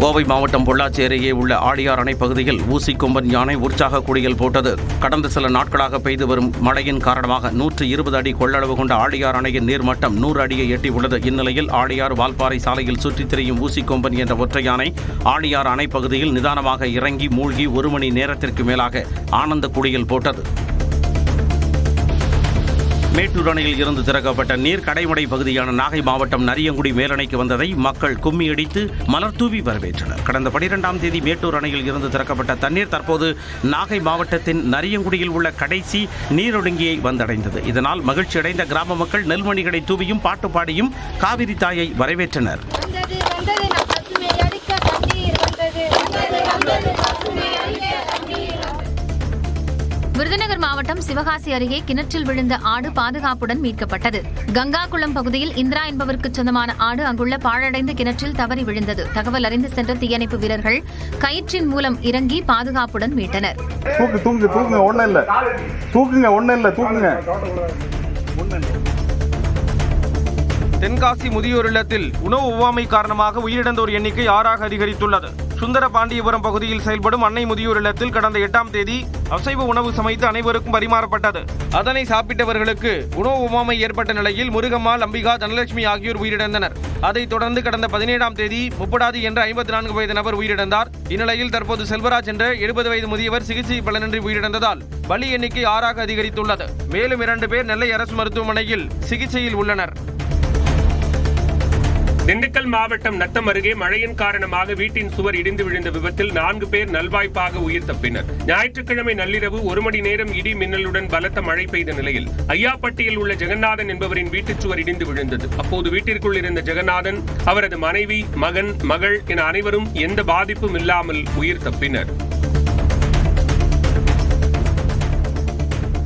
கோவை மாவட்டம் பொள்ளாச்சி அருகே உள்ள ஆழியார் அணை பகுதியில் ஊசி கொம்பன் யானை உற்சாக குடியல் போட்டது. கடந்த சில நாட்களாக பெய்து வரும் மழையின் காரணமாக 120 அடி கொள்ளளவு கொண்ட ஆழியார் அணையின் நீர்மட்டம் 100 அடியை எட்டியுள்ளது. இந்நிலையில் ஆழியார் வால்பாறை சாலையில் சுற்றித் திரியும் ஊசி கொம்பன் என்ற ஒற்றை யானை ஆழியார் அணை பகுதியில் நிதானமாக இறங்கி மூழ்கி 1 மணி நேரத்திற்கு மேலாக ஆனந்த குடியல் போட்டது. மேட்டூர் அணையில் இருந்து திறக்கப்பட்ட நீர் கடைமடை பகுதியான நாகை மாவட்டம் நரியங்குடி மேலணைக்கு வந்ததை மக்கள் கும்மியடித்து மலர் தூவி வரவேற்றனர். கடந்த 12ஆம் தேதி மேட்டூர் அணையில் இருந்து திறக்கப்பட்ட தண்ணீர் தற்போது நாகை மாவட்டத்தின் நரியங்குடியில் உள்ள கடைசி நீரொடுங்கியை வந்தடைந்தது. இதனால் மகிழ்ச்சியடைந்த கிராம மக்கள் நெல்மணிகளை தூவியும் பாட்டு பாடியும் காவிரி தாயை வரவேற்றனர். விருதுநகர் மாவட்டம் சிவகாசி அருகே கிணற்றில் விழுந்த ஆடு பாதுகாப்புடன் மீட்கப்பட்டது. கங்காகுளம் பகுதியில் இந்திரா என்பவருக்கு சொந்தமான ஆடு அங்குள்ள பாழடைந்த கிணற்றில் தவறி விழுந்தது. தகவல் அறிந்து சென்ற தீயணைப்பு வீரர்கள் கயிற்றின் மூலம் இறங்கி பாதுகாப்புடன் மீட்டனர். தென்காசி முதியோர் இல்லத்தில் உணவு ஒவ்வாமை காரணமாக உயிரிழந்தோர் எண்ணிக்கை 6ஆக அதிகரித்துள்ளது. சுந்தரபாண்டியபுரம் பகுதியில் செயல்படும் அன்னை முதியோர் இல்லத்தில் கடந்த 8ஆம் தேதி அசைவ உணவு சமைத்து அனைவருக்கும் பரிமாறப்பட்டது. அதனை சாப்பிட்டவர்களுக்கு உணவு ஒவ்வாமை ஏற்பட்ட நிலையில் முருகம்மாள், அம்பிகா, தனலட்சுமி ஆகியோர் உயிரிழந்தனர். அதைத் தொடர்ந்து கடந்த 17ஆம் தேதி முப்படாதி என்ற 54 வயது நபர் உயிரிழந்தார். இந்நிலையில் தற்போது செல்வராஜ் என்ற 70 வயது முதியவர் சிகிச்சை பலனின்றி உயிரிழந்ததால் பலி எண்ணிக்கை 6ஆக அதிகரித்துள்ளது. மேலும் 2 பேர் நெல்லை அரசு மருத்துவமனையில் சிகிச்சையில் உள்ளனர். திண்டுக்கல் மாவட்டம் நத்தம் அருகே மழையின் காரணமாக வீட்டின் சுவர் இடிந்து விழுந்த விபத்தில் 4 பேர் நல்வாய்ப்பாக உயிர் தப்பினர். ஞாயிற்றுக்கிழமை நள்ளிரவு 1 மணி நேரம் இடி மின்னலுடன் பலத்த மழை பெய்த நிலையில் ஐயாப்பட்டியில் உள்ள ஜெகநாதன் என்பவரின் வீட்டுச் சுவர் இடிந்து விழுந்தது. அப்போது வீட்டிற்குள் இருந்த ஜெகநாதன், அவரது மனைவி, மகன், மகள் என அனைவரும் எந்த பாதிப்பும் இல்லாமல் உயிர் தப்பினர்.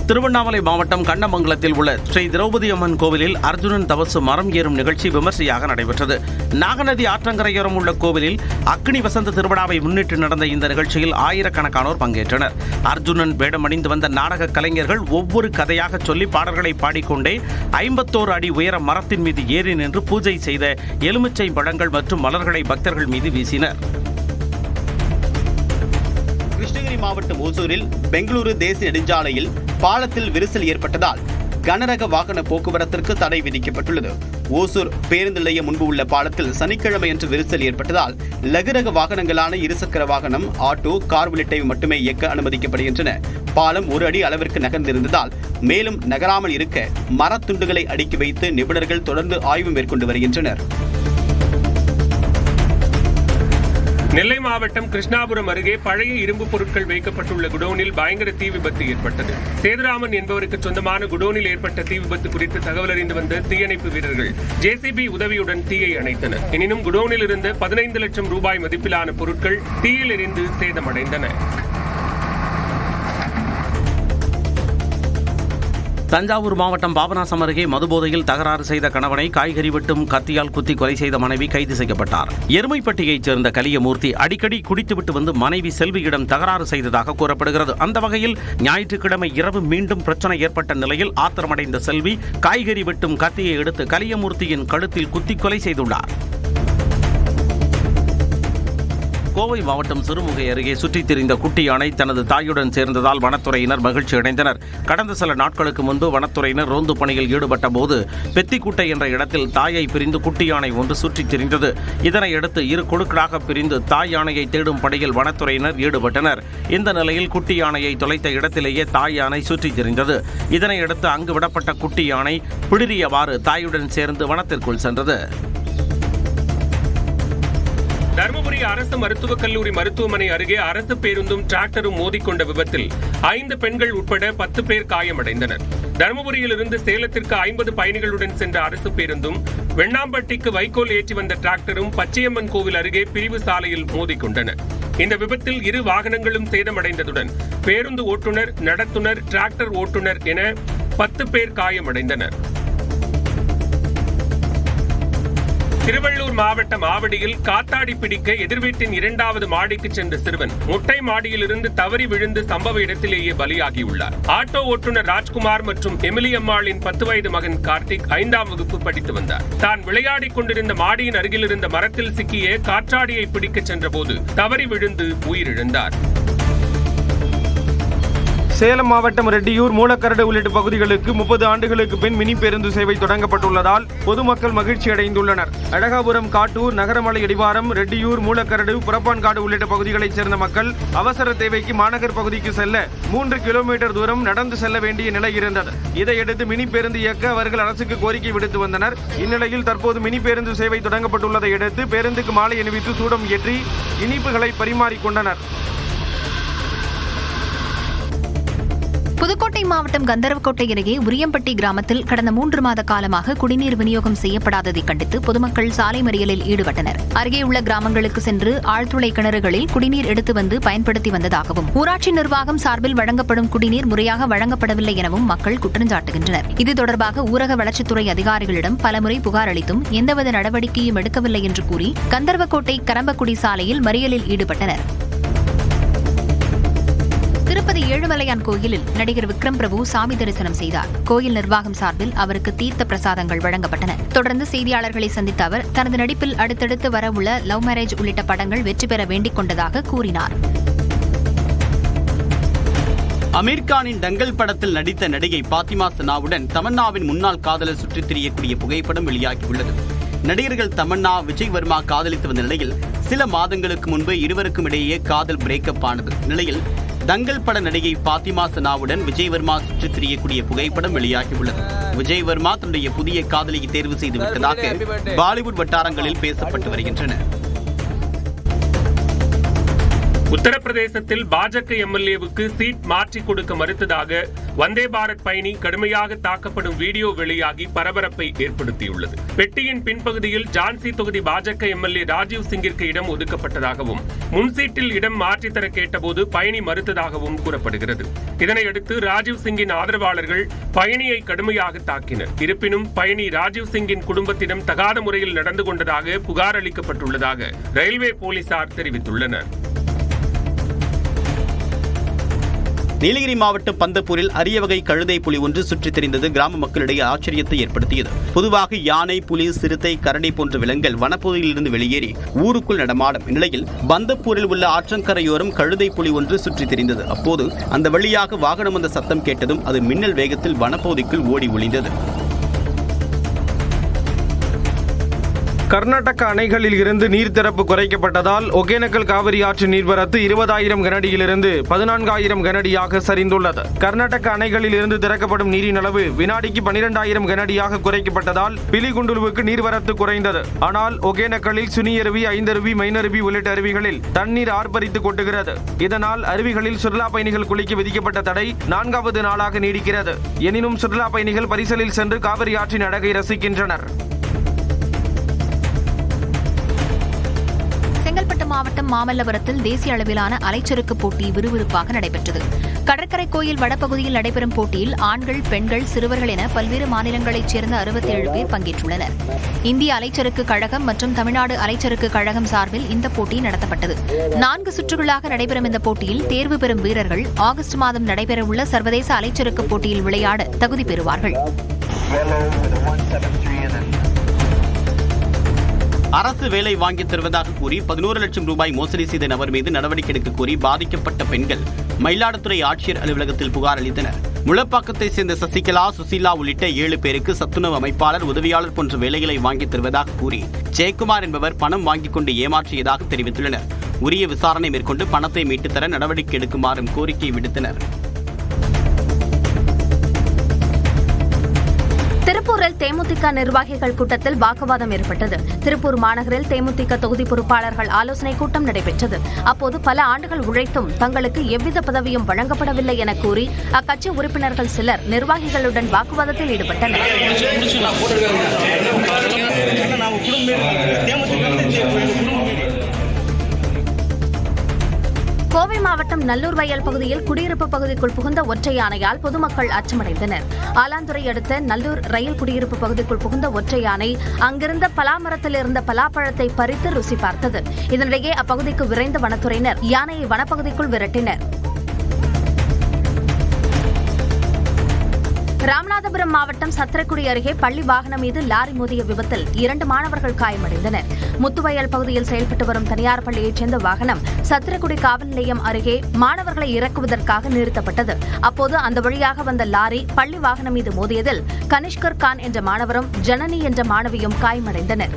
திருவண்ணாமலை மாவட்டம் கண்ணமங்கலத்தில் உள்ள ஸ்ரீ திரௌபதி அம்மன் கோவிலில் அர்ஜுனன் தவசு மரம் ஏறும் நிகழ்ச்சி விமர்சையாக நடைபெற்றது. நாகநதி ஆற்றங்கரையோரம் உள்ள கோவிலில் அக்னி வசந்த திருவிழாவை முன்னிட்டு நடந்த இந்த நிகழ்ச்சியில் ஆயிரக்கணக்கானோர் பங்கேற்றனர். அர்ஜுனன் வேடமணிந்து வந்த நாடக கலைஞர்கள் ஒவ்வொரு கதையாக சொல்லி பாடல்களை பாடிக்கொண்டே 51 அடி உயர மரத்தின் மீது ஏறி நின்று பூஜை செய்த எலுமிச்சை பழங்கள் மற்றும் மலர்களை பக்தர்கள் மீது வீசினர். கிருஷ்ணகிரி மாவட்டம் ஓசூரில் பெங்களூரு தேசிய நெடுஞ்சாலையில் பாலத்தில் விரிசல் ஏற்பட்டதால் கனரக வாகன போக்குவரத்திற்கு தடை விதிக்கப்பட்டுள்ளது. ஓசூர் பேருந்து நிலையம் முன்பு உள்ள பாலத்தில் சனிக்கிழமையன்று விரிசல் ஏற்பட்டதால் லகுரக வாகனங்களான இருசக்கர வாகனம், ஆட்டோ, கார் உள்ளிட்டவை மட்டுமே இயக்க அனுமதிக்கப்படுகின்றன. பாலம் 1 அடி அளவிற்கு நகர்ந்திருந்ததால் மேலும் நகராமல் இருக்க மரத்துண்டுகளை அடுக்கி வைத்து நிபுணர்கள் தொடர்ந்து ஆய்வு மேற்கொண்டு வருகின்றனர். நெல்லை மாவட்டம் கிருஷ்ணாபுரம் அருகே பழைய இரும்பு பொருட்கள் வைக்கப்பட்டுள்ள குடோனில் பயங்கர தீ விபத்து ஏற்பட்டது. சேதுராமன் என்பவருக்கு சொந்தமான குடோனில் ஏற்பட்ட தீ விபத்து குறித்து தகவல் அறிந்து வந்த தீயணைப்பு வீரர்கள் ஜேசிபி உதவியுடன் தீயை அணைத்தனர். எனினும் குடோனில் இருந்த 15 லட்சம் ரூபாய் மதிப்பிலான பொருட்கள் தீயில் எரிந்து சேதமடைந்தன. தஞ்சாவூர் மாவட்டம் பாபநாசம் அருகே மதுபோதையில் தகராறு செய்த கணவனை காய்கறி வெட்டும் கத்தியால் குத்தி கொலை செய்த மனைவி கைது செய்யப்பட்டார். எருமைப்பட்டியைச் சேர்ந்த கலியமூர்த்தி அடிக்கடி குடித்துவிட்டு வந்து மனைவி செல்வியிடம் தகராறு செய்ததாக கூறப்படுகிறது. அந்த வகையில் ஞாயிற்றுக்கிழமை இரவு மீண்டும் பிரச்சனை ஏற்பட்ட நிலையில் ஆத்திரமடைந்த செல்வி காய்கறி வெட்டும் கத்தியை எடுத்து கலியமூர்த்தியின் கழுத்தில் குத்தி கொலை செய்துள்ளார். கோவை மாவட்டம் சிறுமுகை அருகே சுற்றித் திரிந்த குட்டி யானை தனது தாயுடன் சேர்ந்ததால் வனத்துறையினர் மகிழ்ச்சி அடைந்தனர். கடந்த சில நாட்களுக்கு முன்பு வனத்துறையினர் ரோந்து பணியில் ஈடுபட்ட போது பெத்திக்குட்டை என்ற இடத்தில் தாயை பிரிந்து குட்டி யானை ஒன்று சுற்றித் திரிந்தது. இதனையடுத்து 2 குழுக்களாக பிரிந்து தாய் யானையை தேடும் பணியில் வனத்துறையினர் ஈடுபட்டனர். இந்த நிலையில் குட்டி யானையை தொலைத்த இடத்திலேயே தாய் யானை சுற்றித் திரிந்தது. இதனையடுத்து அங்கு விடப்பட்ட குட்டி யானை பிடிரியவாறு தாயுடன் சேர்ந்து வனத்திற்குள் சென்றது. தருமபுரி அரசு மருத்துவக் கல்லூரி மருத்துவமனை அருகே அரசு பேருந்தும் டிராக்டரும் மோதிக்கொண்ட விபத்தில் 5 பெண்கள் உட்பட 10 பேர் காயமடைந்தனர். தருமபுரியிலிருந்து சேலத்திற்கு 50 பயணிகளுடன் சென்ற அரசு பேருந்தும் வெண்ணாம்பட்டிக்கு வைக்கோல் ஏற்றி வந்த டிராக்டரும் பச்சையம்மன் கோவில் அருகே பிரிவு சாலையில் மோதிக்கொண்டன. இந்த விபத்தில் 2 வாகனங்களும் சேதமடைந்ததுடன் பேருந்து ஓட்டுநர், நடத்துனர், டிராக்டர் ஓட்டுநர் என 10 பேர் காயமடைந்தனர். திருவள்ளூர் மாவட்டம் ஆவடியில் காத்தாடி பிடிக்க எதிர்வீட்டின் 2வது மாடிக்கு சென்ற சிறுவன் மொட்டை மாடியிலிருந்து தவறி விழுந்து சம்பவ இடத்திலேயே பலியாகியுள்ளார். ஆட்டோ ஓட்டுநர் ராஜ்குமார் மற்றும் எமிலி அம்மாளின் 10 வயது மகன் கார்த்திக் 5ஆம் வகுப்பு படித்து வந்தார். தான் விளையாடிக் கொண்டிருந்த மாடியின் அருகில் இருந்த மரத்தில் சிக்கிய காற்றாடியை பிடிக்க சென்றபோது தவறி விழுந்து உயிரிழந்தார். சேலம் மாவட்டம் ரெட்டியூர், மூலக்கரடு உள்ளிட்ட பகுதிகளுக்கு 30 ஆண்டுகளுக்கு பின் மினி பேருந்து சேவை தொடங்கப்பட்டுள்ளதால் பொதுமக்கள் மகிழ்ச்சி அடைந்துள்ளனர். அழகாபுரம், காட்டூர், நகரமலை அடிவாரம், ரெட்டியூர், மூலக்கரடு, புறப்பான்காடு உள்ளிட்ட பகுதிகளைச் சேர்ந்த மக்கள் அவசர தேவைக்கு மாநகர் பகுதிக்கு செல்ல 3 கிலோமீட்டர் தூரம் நடந்து செல்ல வேண்டிய நிலை இருந்தது. இதையடுத்து மினி பேருந்து இயக்க அவர்கள் அரசுக்கு கோரிக்கை விடுத்து வந்தனர். இந்நிலையில் தற்போது மினி பேருந்து சேவை தொடங்கப்பட்டுள்ளதை அடுத்து பேருந்துக்கு மாலை அணிவித்து சூடம் ஏற்றி இனிப்புகளை பரிமாறிக்கொண்டனர். புதுக்கோட்டை மாவட்டம் கந்தர்வக்கோட்டை அருகே உரியம்பட்டி கிராமத்தில் கடந்த 3 மாத காலமாக குடிநீர் விநியோகம் செய்யப்படாததை கண்டித்து பொதுமக்கள் சாலை மறியலில் ஈடுபட்டனர். அருகே உள்ள கிராமங்களுக்கு சென்று ஆழ்துளை கிணறுகளில் குடிநீர் எடுத்து வந்து பயன்படுத்தி வந்ததாகவும், ஊராட்சி நிர்வாகம் சார்பில் வழங்கப்படும் குடிநீர் முறையாக வழங்கப்படவில்லை எனவும் மக்கள் குற்றஞ்சாட்டுகின்றனர். இது தொடர்பாக ஊரக வளர்ச்சித்துறை அதிகாரிகளிடம் பலமுறை புகார் அளித்தும் எந்தவித நடவடிக்கையும் எடுக்கவில்லை என்று கூறி கந்தர்வக்கோட்டை கரம்பக்குடி சாலையில் மறியலில் ஈடுபட்டனர். திருப்பதி ஏழுமலையான் கோயிலில் நடிகர் விக்ரம் பிரபு சாமி தரிசனம் செய்தார். கோயில் நிர்வாகம் சார்பில் அவருக்கு தீர்த்த பிரசாதங்கள் வழங்கப்பட்டன. தொடர்ந்து செய்தியாளர்களை சந்தித்த அவர் தனது நடிப்பில் அடுத்தடுத்து வரவுள்ள லவ் மேரேஜ் உள்ளிட்ட படங்கள் வெற்றி பெற வேண்டிக் கொண்டதாக கூறினார். அமீர் கானின் டங்கல் படத்தில் நடித்த நடிகை பாத்திமா சனாவுடன் தமன்னாவின் முன்னாள் காதலர் சுற்றித் திரியக்கூடிய புகைப்படம் வெளியாகியுள்ளது. நடிகர்கள் தமன்னா, விஜய் வர்மா காதலித்து வந்த நிலையில் சில மாதங்களுக்கு முன்பு இருவருக்கும் இடையே காதல் பிரேக்கப் ஆனது. நிலையில் தங்கல் பட நடிகை பாத்திமா சனாவுடன் விஜய் வர்மா சுற்றித் திரியக்கூடிய புகைப்படம் வெளியாகியுள்ளது. விஜய் வர்மா தன்னுடைய புதிய காதலியை தேர்வு செய்து விட்டதாக பாலிவுட் வட்டாரங்களில் பேசப்பட்டு வருகின்றன. உத்தரப்பிரதேசத்தில் பாஜக எம்எல்ஏவுக்கு சீட் மாற்றிக் கொடுக்க மறுத்ததாக வந்தே பாரத் பயணி கடுமையாக தாக்கப்படும் வீடியோ வெளியாகி பரபரப்பை ஏற்படுத்தியுள்ளது. பெட்டியின் பின்பகுதியில் ஜான்சி தொகுதி பாஜக எம்எல்ஏ ராஜீவ் சிங்கிற்கு இடம் ஒதுக்கப்பட்டதாகவும், முன்சீட்டில் இடம் மாற்றித்தர கேட்டபோது பயணி மறுத்ததாகவும் கூறப்படுகிறது. இதனையடுத்து ராஜீவ் சிங்கின் ஆதரவாளர்கள் பயணியை கடுமையாக தாக்கினர். இருப்பினும் பயணி ராஜீவ் சிங்கின் குடும்பத்திடம் தகாத முறையில் நடந்து கொண்டதாக புகார் அளிக்கப்பட்டுள்ளதாக ரயில்வே போலீசார் தெரிவித்துள்ளனர். நீலகிரி மாவட்டம் பந்தப்பூரில் அரிய வகை கழுதை புலி ஒன்று சுற்றித் திரிந்தது கிராம மக்களிடையே ஆச்சரியத்தை ஏற்படுத்தியது. பொதுவாக யானை, புலி, சிறுத்தை, கரடி போன்ற விலங்குகள் வனப்பகுதியிலிருந்து வெளியேறி ஊருக்குள் நடமாடும். இந்நிலையில் பந்தப்பூரில் உள்ள ஆற்றங்கரையோரம் கழுதை புலி ஒன்று சுற்றித் திரிந்தது. அப்போது அந்த வழியாக வாகனம் வந்த சத்தம் கேட்டதும் அது மின்னல் வேகத்தில் வனப்பகுதிக்குள் ஓடி ஒளிந்தது. கர்நாடக அணைகளில் இருந்து நீர் திறப்பு குறைக்கப்பட்டதால் ஒகேனக்கல் காவிரி ஆற்று நீர்வரத்து 20,000 கனஅடியிலிருந்து 14,000 கனஅடியாக சரிந்துள்ளது. கர்நாடக அணைகளில் இருந்து திறக்கப்படும் நீரின் அளவு வினாடிக்கு 12,000 கனஅடியாக குறைக்கப்பட்டதால் பிலிகுண்டுலுவுக்கு நீர்வரத்து குறைந்தது. ஆனால் ஒகேனக்கலில் சுனியருவி, ஐந்தருவி, மைனருவி உள்ளிட்ட அருவிகளில் தண்ணீர் ஆர்ப்பரித்து கொட்டுகிறது. இதனால் அருவிகளில் சுற்றுலா பயணிகள் குளிக்க விதிக்கப்பட்ட தடை 4வது நாளாக நீடிக்கிறது. எனினும் சுற்றுலா பயணிகள் பரிசலில் சென்று காவிரி ஆற்றின் அழகை ரசிக்கின்றனர். செங்கல்பட்டு மாவட்டம் மாமல்லபுரத்தில் தேசிய அளவிலான அலைச்சறுக்கு போட்டி விறுவிறுப்பாக நடைபெற்றது. கடற்கரை கோயில் வடபகுதியில் நடைபெறும் போட்டியில் ஆண்கள், பெண்கள், சிறுவர்கள் என பல்வேறு மாநிலங்களைச் சேர்ந்த 67 பேர் பங்கேற்றுள்ளனர். இந்திய அலைச்சறுக்கு கழகம் மற்றும் தமிழ்நாடு அலைச்சறுக்கு கழகம் சார்பில் இந்த போட்டி நடத்தப்பட்டது. 4 சுற்றுகளாக நடைபெறும் இந்த போட்டியில் தேர்வு பெறும் வீரர்கள் ஆகஸ்ட் மாதம் நடைபெறவுள்ள சர்வதேச அலைச்சறுக்கு போட்டியில் விளையாட தகுதி பெறுவார்கள். அரசு வேலை வாங்கித் தருவதாக கூறி 11 லட்சம் ரூபாய் மோசடி செய்த நபர் மீது நடவடிக்கை எடுக்க கோரி பாதிக்கப்பட்ட பெண்கள் மயிலாடுதுறை ஆட்சியர் அலுவலகத்தில் புகார் அளித்தனர். முளப்பாக்கத்தை சேர்ந்த சசிகலா, சுசீலா உள்ளிட்ட 7 பேருக்கு சத்துணவு அமைப்பாளர், உதவியாளர் போன்ற வேலைகளை வாங்கித் தருவதாக கூறி ஜெயக்குமார் என்பவர் பணம் வாங்கிக் கொண்டு ஏமாற்றியதாக தெரிவித்துள்ளனர். உரிய விசாரணை மேற்கொண்டு பணத்தை மீட்டுத் தர நடவடிக்கை எடுக்குமாறும் கோரிக்கை விடுத்தனர். திருப்பூரில் தேமுதிக நிர்வாகிகள் கூட்டத்தில் வாக்குவாதம் ஏற்பட்டது. திருப்பூர் மாநகரில் தேமுதிக தொகுதி பொறுப்பாளர்கள் ஆலோசனை கூட்டம் நடைபெற்றது. அப்போது பல ஆண்டுகள் உழைத்தும் தங்களுக்கு எவ்வித பதவியும் வழங்கப்படவில்லை என கூறி அக்கட்சி உறுப்பினர்கள் சிலர் நிர்வாகிகளுடன் வாக்குவாதத்தில் ஈடுபட்டனர். கோவை மாவட்டம் நல்லூர் வயல் பகுதியில் குடியிருப்பு பகுதிக்குள் புகுந்த ஒற்றை யானையால் பொதுமக்கள் அச்சமடைந்தனர். ஆலாந்துறை அடுத்த நல்லூர் ரயில் குடியிருப்பு பகுதிக்குள் புகுந்த ஒற்றை யானை அங்கிருந்த பலாமரத்தில் இருந்த பலாப்பழத்தை பறித்து ருசி பார்த்தது. இதனிடையே அப்பகுதிக்கு விரைந்த வனத்துறையினர் யானையை வனப்பகுதிக்குள் விரட்டினர். ராமநாதபுரம் மாவட்டம் சத்திரக்குடி அருகே பள்ளி வாகனம் மீது லாரி மோதிய விபத்தில் 2 மாணவர்கள் காயமடைந்தனர். முத்துவயல் பகுதியில் செயல்பட்டு வரும் தனியார் பள்ளியைச் சேர்ந்த வாகனம் சத்திரக்குடி காவல் நிலையம் அருகே மாணவர்களை இறக்குவதற்காக நிறுத்தப்பட்டது. அப்போது அந்த வழியாக வந்த லாரி பள்ளி வாகனம் மீது மோதியதில் கனிஷ்கர் கான் என்ற மாணவரும் ஜனனி என்ற மாணவியும் காயமடைந்தனர்.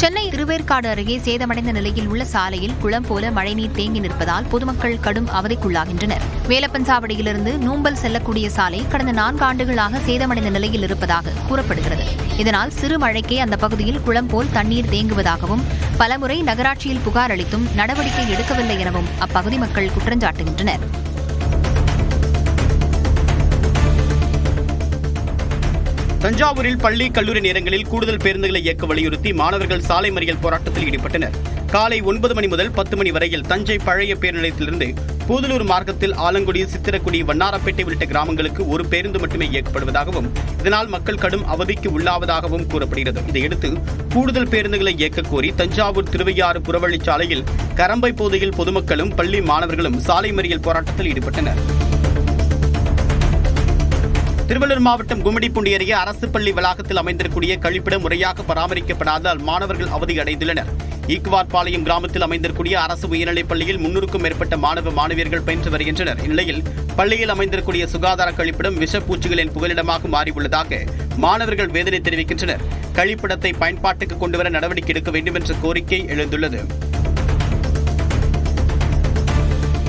சென்னை திருவேற்காடு அருகே சேதமடைந்த நிலையில் உள்ள சாலையில் குளம் போல மழைநீர் தேங்கி நிற்பதால் பொதுமக்கள் கடும் அவதிக்குள்ளாகின்றனர். வேலப்பன்சாவடியிலிருந்து நூம்பல் செல்லக்கூடிய சாலை கடந்த 4 ஆண்டுகளாக சேதமடைந்த நிலையில் இருப்பதாக கூறப்படுகிறது. இதனால் சிறு மழைக்கே அந்த பகுதியில் குளம் போல் தண்ணீர் தேங்குவதாகவும் பலமுறை நகராட்சியில் புகார் அளித்தும் நடவடிக்கை எடுக்கவில்லை எனவும் அப்பகுதி மக்கள் குற்றஞ்சாட்டுகின்றனர். தஞ்சாவூரில் பள்ளி கல்லூரி நேரங்களில் கூடுதல் பேருந்துகளை இயக்க வலியுறுத்தி மாணவர்கள் சாலை மறியல் போராட்டத்தில் ஈடுபட்டனர். காலை 9 மணி முதல் 10 மணி வரையில் தஞ்சை பழைய பேருந்து நிலையத்திலிருந்து பூதலூர் மார்க்கத்தில் ஆலங்குடி, சித்திரக்குடி, வண்ணாரப்பேட்டை உள்ளிட்ட கிராமங்களுக்கு ஒரு பேருந்து மட்டுமே இயக்கப்படுவதாகவும் இதனால் மக்கள் கடும் அவதிக்கு உள்ளாவதாகவும் கூறப்படுகிறது. இதையடுத்து கூடுதல் பேருந்துகளை இயக்க கோரி தஞ்சாவூர் திருவையாறு புறவழிச்சாலையில் கரம்பை பகுதியில் பொதுமக்களும் பள்ளி மாணவர்களும் சாலை மறியல் போராட்டத்தில் ஈடுபட்டனர். திருவள்ளூர் மாவட்டம் கும்மிடிப்பூண்டி அருகே அரசு பள்ளி வளாகத்தில் அமைந்திருக்கூடிய கழிப்பிடம் முறையாக பராமரிக்கப்படாததால் மாணவர்கள் அவதி அடைந்துள்ளனர். ஈக்குவார்பாளையம் கிராமத்தில் அமைந்திருக்கூடிய அரசு உயர்நிலைப் பள்ளியில் 300க்கும் மேற்பட்ட மாணவ மாணவியர்கள் பயின்று வருகின்றனர். இந்நிலையில் பள்ளியில் அமைந்திருக்கூடிய சுகாதார கழிப்பிடம் விஷப்பூச்சிகளின் புகலிடமாக மாறியுள்ளதாக மாணவர்கள் வேதனை தெரிவிக்கின்றனர். கழிப்பிடத்தை பயன்பாட்டுக்கு கொண்டுவர நடவடிக்கை எடுக்க வேண்டும் என்ற கோரிக்கை எழுந்துள்ளது.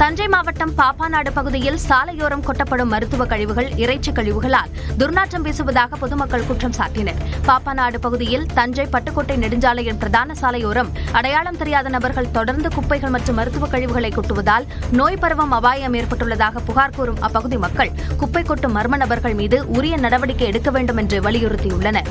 தஞ்சை மாவட்டம் பாப்பாநாடு பகுதியில் சாலையோரம் கொட்டப்படும் மருத்துவ கழிவுகள், இறைச்சி கழிவுகளால் துர்நாற்றம் வீசுவதாக பொதுமக்கள் குற்றம் சாட்டினர். பாப்பாநாடு பகுதியில் தஞ்சை பட்டுக்கோட்டை நெடுஞ்சாலையின் பிரதான சாலையோரம் அடையாளம் தெரியாத நபர்கள் தொடர்ந்து குப்பைகள் மற்றும் மருத்துவ கழிவுகளை கொட்டுவதால் நோய் பரவும் அபாயம் ஏற்பட்டுள்ளதாக புகார் கூறும் அப்பகுதி மக்கள் குப்பை கொட்டும் மர்ம நபர்கள் மீது உரிய நடவடிக்கை எடுக்க வேண்டும் என்று வலியுறுத்தியுள்ளனர்.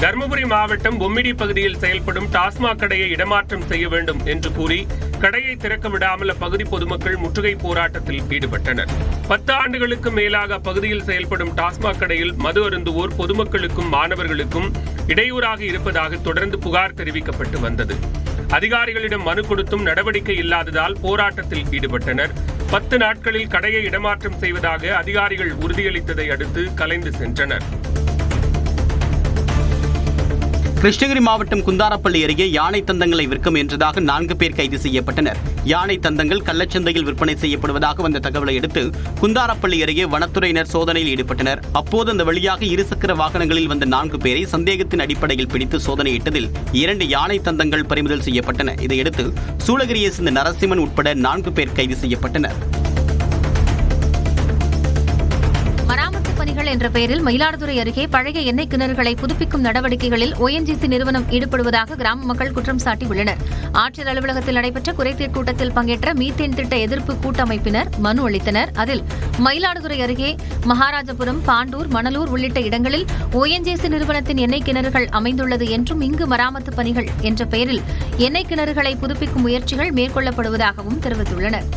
தருமபுரி மாவட்டம் பொம்மிடி பகுதியில் செயல்படும் டாஸ்மாக் கடையை இடமாற்றம் செய்ய வேண்டும் என்று கூறி கடையை திறக்க விடாமல் அப்பகுதி பொதுமக்கள் முற்றுகை போராட்டத்தில் ஈடுபட்டனர். 10 ஆண்டுகளுக்கு மேலாக அப்பகுதியில் செயல்படும் டாஸ்மாக் கடையில் மது அருந்துவோர் பொதுமக்களுக்கும் மாணவர்களுக்கும் இடையூறாக இருப்பதாக தொடர்ந்து புகார் தெரிவிக்கப்பட்டு வந்தது. அதிகாரிகளிடம் மனு கொடுத்தும் நடவடிக்கை இல்லாததால் போராட்டத்தில் ஈடுபட்டனர். 10 நாட்களில் கடையை இடமாற்றம் செய்வதாக அதிகாரிகள் உறுதியளித்ததை அடுத்து கலைந்து சென்றனர். கிருஷ்ணகிரி மாவட்டம் குந்தாரப்பள்ளி அருகே யானை தந்தங்களை விற்க முயன்றதாக 4 பேர் கைது செய்யப்பட்டனர். யானை தந்தங்கள் கள்ளச்சந்தையில் விற்பனை செய்யப்படுவதாக வந்த தகவலை அடுத்து குந்தாரப்பள்ளி அருகே வனத்துறையினர் சோதனையில் ஈடுபட்டனர். அப்போது அந்த வழியாக 2 சக்கர வாகனங்களில் வந்த 4 பேரை சந்தேகத்தின் அடிப்படையில் பிடித்து சோதனையிட்டதில் 2 யானை தந்தங்கள் பறிமுதல் செய்யப்பட்டன. இதையடுத்து சூளகிரியை சேர்ந்த நரசிம்மன் உட்பட 4 பேர் கைது செய்யப்பட்டனர். பணிகள் என்ற பெயரில் மயிலாடுதுறை அருகே பழைய எண்ணெய் கிணறுகளை புதுப்பிக்கும் நடவடிக்கைகளில் ONGC நிறுவனம் ஈடுபடுவதாக கிராம மக்கள் குற்றம் சாட்டியுள்ளனர். ஆட்சியர் அலுவலகத்தில் நடைபெற்ற குறைதீர் கூட்டத்தில் பங்கேற்ற மீத்தேன் திட்ட எதிர்ப்பு கூட்டமைப்பினர் மனு அளித்தனர். அதில் மயிலாடுதுறை அருகே மகாராஜபுரம், பாண்டூர், மணலூர் உள்ளிட்ட இடங்களில் ONGC நிறுவனத்தின் எண்ணெய் கிணறுகள் அமைந்துள்ளது என்றும் இங்கு மராமத்து பணிகள் என்ற பெயரில் எண்ணெய் கிணறுகளை புதுப்பிக்கும் முயற்சிகள் மேற்கொள்ளப்படுவதாகவும் தெரிவித்துள்ளனர்.